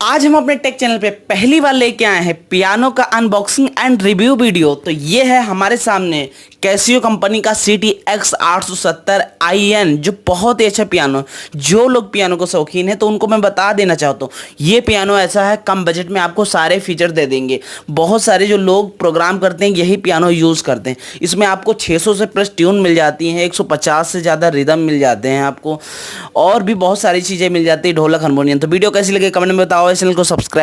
आज हम अपने टेक चैनल पे पहली बार लेके आए हैं पियानो का अनबॉक्सिंग एंड रिव्यू वीडियो। तो ये है हमारे सामने कैसियो कंपनी का CTX 870IN, जो बहुत ही अच्छा पियानो। जो लोग पियानो को शौकीन है तो उनको मैं बता देना चाहता हूँ, ये पियानो ऐसा है कम बजट में आपको सारे फीचर दे देंगे। बहुत सारे जो लोग प्रोग्राम करते हैं यही पियानो यूज़ करते हैं। इसमें आपको 600 से प्लस ट्यून मिल जाती हैं, 150 से ज़्यादा रिदम मिल जाते हैं आपको, और भी बहुत सारी चीज़ें मिल जाती है, ढोलक हारमोनियम। तो वीडियो कैसी लगे कमेंट में बताओ, चैनल को सब्सक्राइब